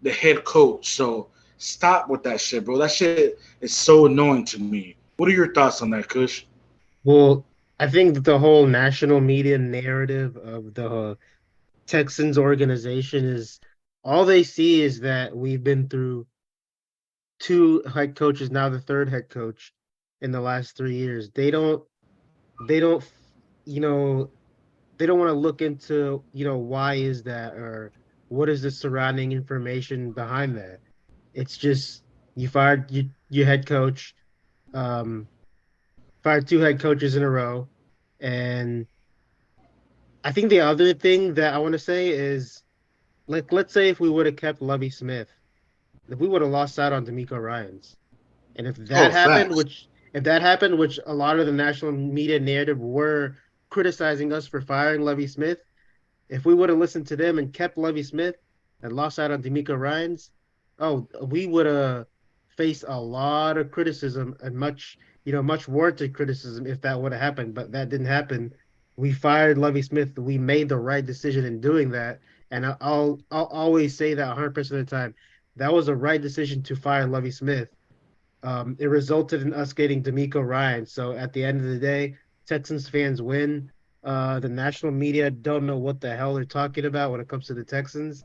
the head coach. So stop with that shit, bro. That shit is so annoying to me. What are your thoughts on that, Kush? Well, I think that the whole national media narrative of the Texans organization is all they see is that we've been through two head coaches, now the third head coach in the last 3 years. They don't, you know, they don't want to look into, why is that or what is the surrounding information behind that. It's just you fired your head coach, um, fired two head coaches in a row, and I think the other thing that I want to say is, like, let's say if we would have kept Lovey Smith, if we would have lost out on Demeco Ryans, and Oh, facts. if that happened, which a lot of the national media narrative were criticizing us for firing Lovey Smith, if we would have listened to them and kept Lovey Smith and lost out on Demeco Ryans, oh, we would have faced a lot of criticism and much warranted criticism if that would have happened. But that didn't happen. We fired Lovey Smith. We made the right decision in doing that, and I'll always say that 100% of the time. That was a right decision to fire Lovey Smith. It resulted in us getting Demeco Ryan. So at the end of the day, Texans fans win. The national media don't know what the hell they're talking about when it comes to the Texans.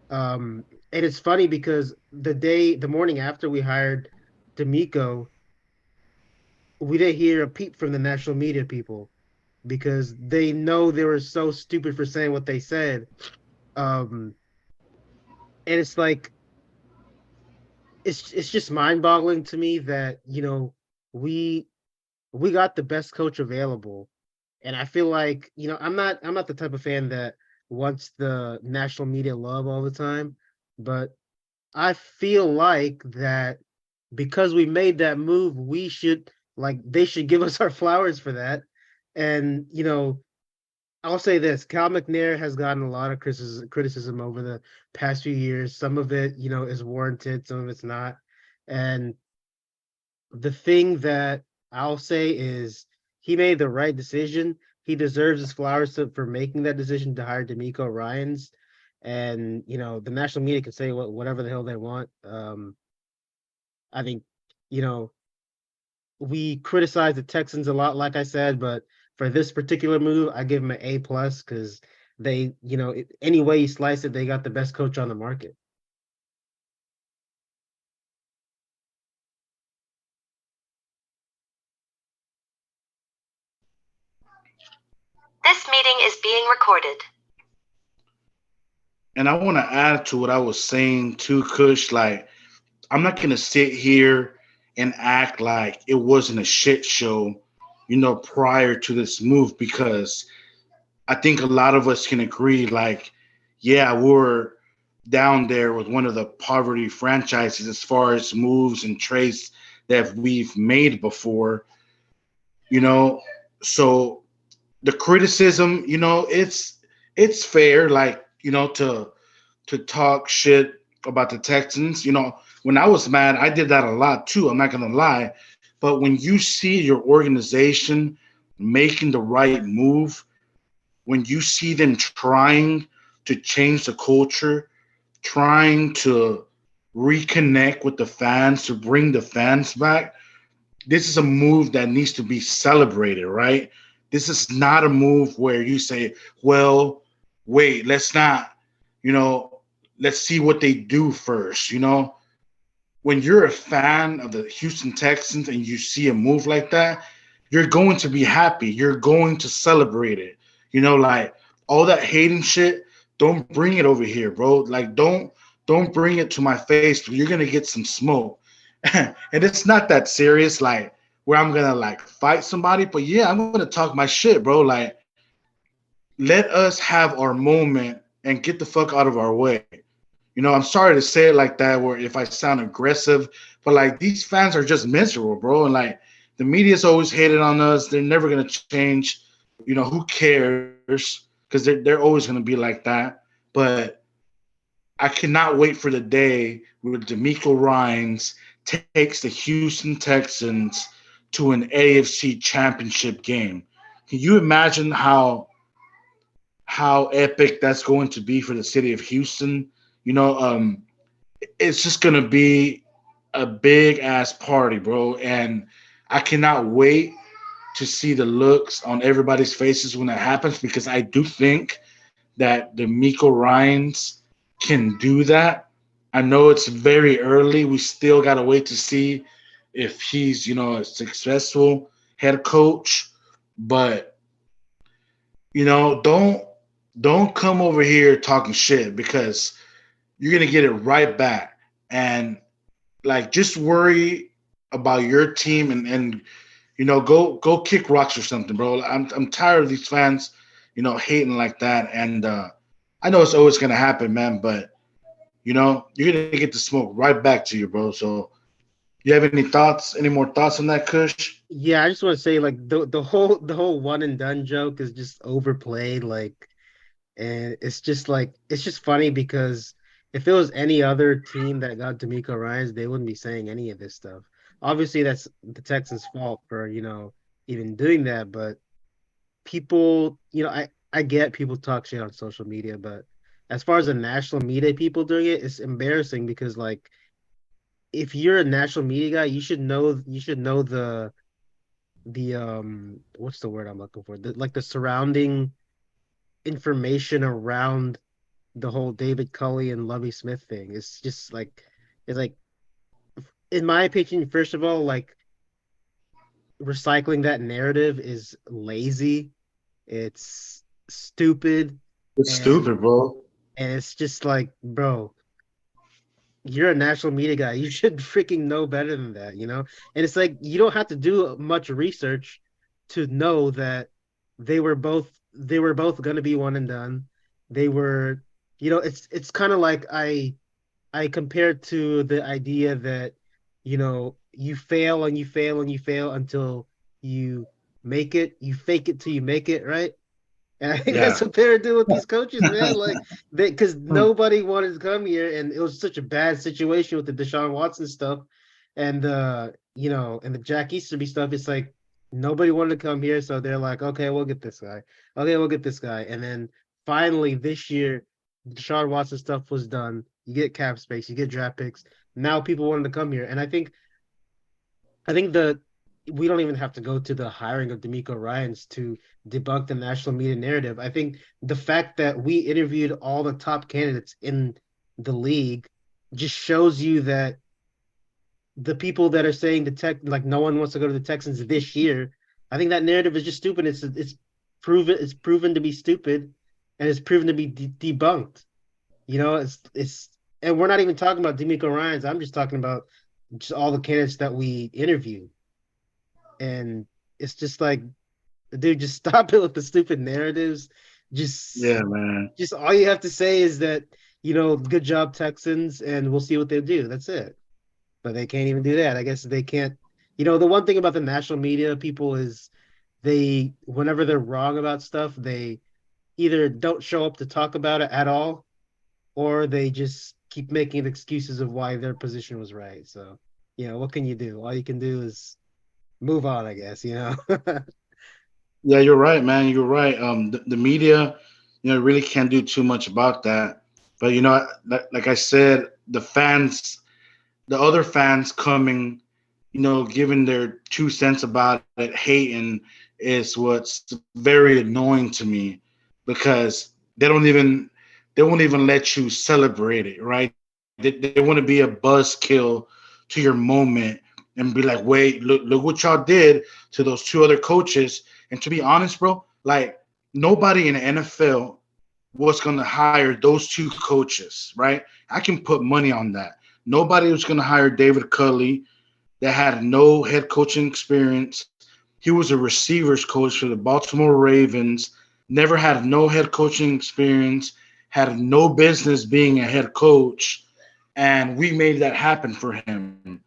And it's funny because the morning after we hired Demeco, we didn't hear a peep from the national media people because they know they were so stupid for saying what they said. Um, and it's like it's just mind-boggling to me that we we got the best coach available. And I feel like, I'm not the type of fan that wants the national media love all the time, but I feel like that because we made that move, we should like they should give us our flowers for that. And I'll say this: Cal McNair has gotten a lot of criticism over the past few years. Some of it, is warranted, some of it's not. And the thing that I'll say is he made the right decision. He deserves his flowers for making that decision to hire Demeco Ryans. And the national media can say whatever the hell they want. I think you know we criticize the Texans a lot, like I said, but for this particular move, I give them an A+ because any way you slice it, they got the best coach on the market. This meeting is being recorded. And I want to add to what I was saying too, Kush. Like, I'm not gonna sit here and act like it wasn't a shit show, prior to this move, because I think a lot of us can agree, like, yeah, we're down there with one of the poverty franchises as far as moves and trades that we've made before, you know. So the criticism, it's fair, like, to talk shit about the Texans. When I was mad, I did that a lot too. I'm not gonna lie. But when you see your organization making the right move, when you see them trying to change the culture, trying to reconnect with the fans, to bring the fans back, this is a move that needs to be celebrated, right? This is not a move where you say, well, wait, you know, let's see what they do first. When you're a fan of the Houston Texans and you see a move like that, you're going to be happy. You're going to celebrate it. Like all that hating shit, don't bring it over here, bro. Like, don't bring it to my face. You're gonna get some smoke, and it's not that serious, like where I'm gonna like fight somebody. But yeah, I'm gonna talk my shit, bro. Like, let us have our moment and get the fuck out of our way. I'm sorry to say it like that, where if I sound aggressive, but like these fans are just miserable, bro. And like the media's always hated on us. They're never gonna change. Who cares? Because they're always gonna be like that. But I cannot wait for the day where Demeco Ryans takes the Houston Texans to an AFC championship game. Can you imagine how epic that's going to be for the city of Houston? It's just gonna be a big ass party, bro. And I cannot wait to see the looks on everybody's faces when that happens because I do think that the Miko Ryans can do that. I know it's very early. We still gotta wait to see if he's, a successful head coach. But don't come over here talking shit because you're gonna get it right back. And like just worry about your team and go kick rocks or something, bro. I'm tired of these fans, hating like that. And I know it's always gonna happen, man. But you're gonna get the smoke right back to you, bro. So you have any thoughts? Any more thoughts on that, Kush? Yeah, I just want to say like the whole one and done joke is just overplayed. Like, and it's just funny because if it was any other team that got Demeco Ryans, they wouldn't be saying any of this stuff. Obviously, that's the Texans' fault for even doing that. But people, I get people talk shit on social media, but as far as the national media people doing it, it's embarrassing because like if you're a national media guy, you should know the what's the word I'm looking for? Like the surrounding information around the whole David Culley and Lovie Smith thing. It's just like it's like in my opinion, first of all, like recycling that narrative is lazy. It's stupid It's and stupid, bro. and it's just like, bro, you're a national media guy. You should freaking know better than that, you know? And it's like you don't have to do much research to know that they were both gonna be one and done. They were, it's kind of like I compared to the idea that, you fail and you fail and you fail until you make it, you fake it till you make it, right? And I think that's Yeah. what they're doing with these coaches, man. Like they, because nobody wanted to come here, and it was such a bad situation with the Deshaun Watson stuff, and and the Jack Easterby stuff. It's like nobody wanted to come here, so they're like, okay, we'll get this guy. Okay, we'll get this guy, and then finally this year, Deshaun Watson stuff was done. You get cap space, you get draft picks. Now people wanted to come here, and I think the we don't even have to go to the hiring of Demeco Ryans to debunk the national media narrative. I think the fact that we interviewed all the top candidates in the league just shows you that the people that are saying the tech like no one wants to go to the Texans this year, I think that narrative is just stupid. It's proven to be stupid, and it's proven to be debunked. It's and we're not even talking about Demeco Ryans. I'm just talking about just all the candidates that we interviewed. And it's just like, dude, just stop it with the stupid narratives. Just Yeah, man. just all you have to say is that, good job Texans, and we'll see what they do. That's it. But they can't even do that. I guess they can't. The one thing about the national media people is whenever they're wrong about stuff, they either don't show up to talk about it at all, or they just keep making excuses of why their position was right. So, what can you do? All you can do is move on, I guess. Yeah, you're right, man. You're right. The media, really can't do too much about that. But like I said, the other fans coming, giving their 2 cents about it, hating is what's very annoying to me because they won't even let you celebrate it, right? They want to be a buzzkill to your moment and be like, wait, look what y'all did to those two other coaches. And to be honest, bro, like nobody in the NFL was going to hire those two coaches, right? I can put money on that. Nobody was going to hire David Culley that had no head coaching experience. He was a receivers coach for the Baltimore Ravens, never had no head coaching experience, had no business being a head coach, and we made that happen for him.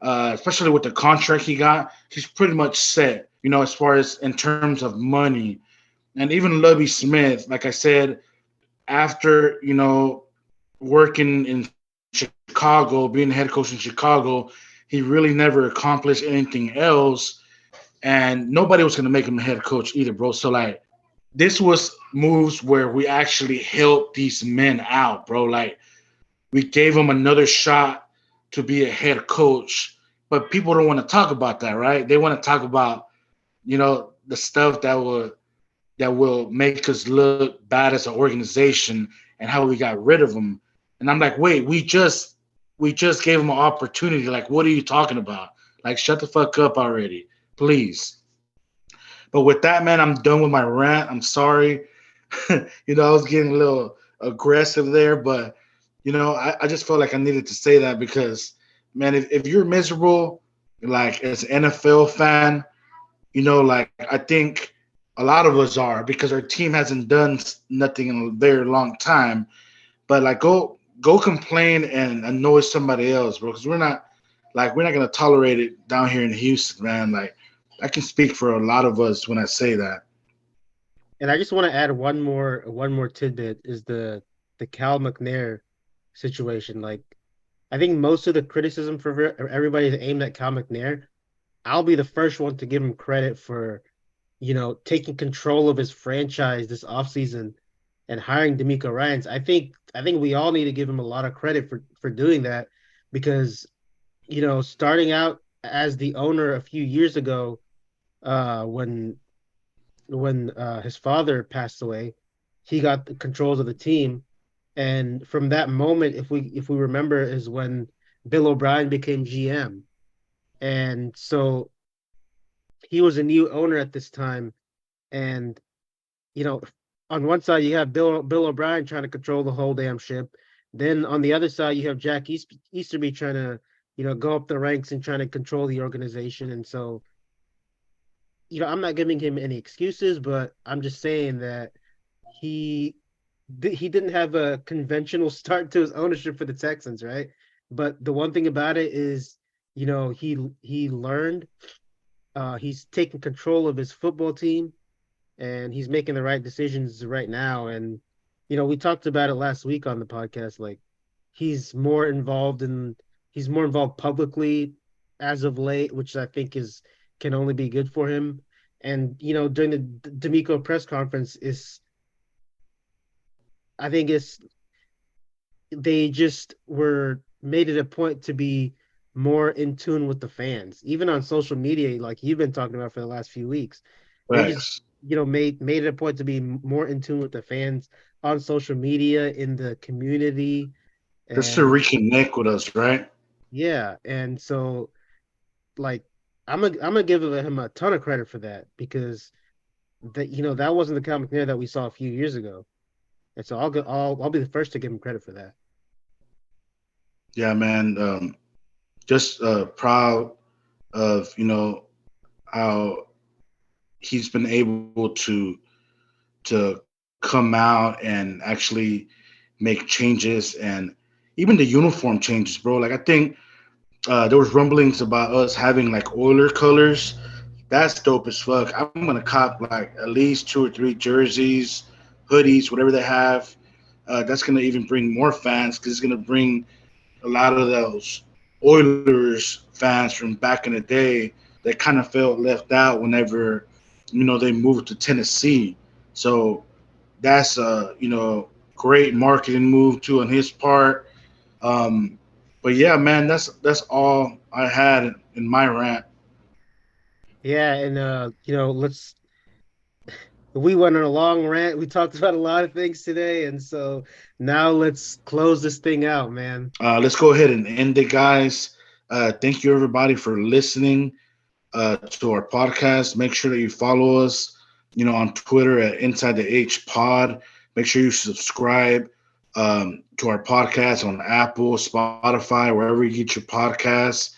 Especially with the contract he got, he's pretty much set, as far as in terms of money. And even Lovie Smith, like I said, after, working in Chicago, being the head coach in Chicago, he really never accomplished anything else. And nobody was going to make him a head coach either, bro. So, like, this was moves where we actually helped these men out, bro. Like, we gave them another shot to be a head coach. But people don't want to talk about that, right? They want to talk about, the stuff that will make us look bad as an organization and how we got rid of them. And I'm like, wait, we just gave them an opportunity. Like, what are you talking about? Like, shut the fuck up already, please. But with that, man, I'm done with my rant. I'm sorry. I was getting a little aggressive there, but I just felt like I needed to say that because, man, if you're miserable, like as an NFL fan, like I think a lot of us are because our team hasn't done nothing in a very long time. But like, go complain and annoy somebody else, bro, because we're not gonna tolerate it down here in Houston, man. Like, I can speak for a lot of us when I say that. And I just want to add one more tidbit is the Cal McNair situation. Like I think most of the criticism for everybody is aimed at Cal McNair. I'll be the first one to give him credit for, taking control of his franchise this offseason and hiring Demeco Ryans. I think we all need to give him a lot of credit for doing that because, starting out as the owner a few years ago, when his father passed away, he got the controls of the team, and from that moment, if we remember, is when Bill O'Brien became GM, and so he was a new owner at this time, and you know, on one side you have Bill O'Brien trying to control the whole damn ship, then on the other side you have Jack Easterby trying to go up the ranks and trying to control the organization, and so I'm not giving him any excuses, but I'm just saying that he he didn't have a conventional start to his ownership for the Texans, right? But the one thing about it is, he learned, he's taking control of his football team, and he's making the right decisions right now. And we talked about it last week on the podcast. Like he's more involved in he's more involved publicly as of late, which I think is can only be good for him. And during the D'Amico press conference, is I think it's they just were made it a point to be more in tune with the fans, even on social media, like you've been talking about for the last few weeks. They just Facts. made it a point to be more in tune with the fans on social media in the community. Just to And reconnect with us, right? yeah, and so like I'm gonna give him a ton of credit for that because that wasn't the Cal McNair that we saw a few years ago, and so I'll be the first to give him credit for that. Yeah, man. Just proud of how he's been able to come out and actually make changes and even the uniform changes, bro. Like I think there was rumblings about us having like Oiler colors. That's dope as fuck. I'm gonna cop like at least two or three jerseys, hoodies, whatever they have. That's gonna even bring more fans because it's gonna bring a lot of those Oilers fans from back in the day that kind of felt left out whenever they moved to Tennessee. So that's a great marketing move too on his part. Um, but yeah, man, that's all I had in my rant. Yeah, and we went on a long rant. We talked about a lot of things today, and so now let's close this thing out, man. Let's go ahead and end it, guys. Thank you everybody for listening to our podcast. Make sure that you follow us, on Twitter at Inside the H Pod. Make sure you subscribe to our podcast on Apple, Spotify, wherever you get your podcasts.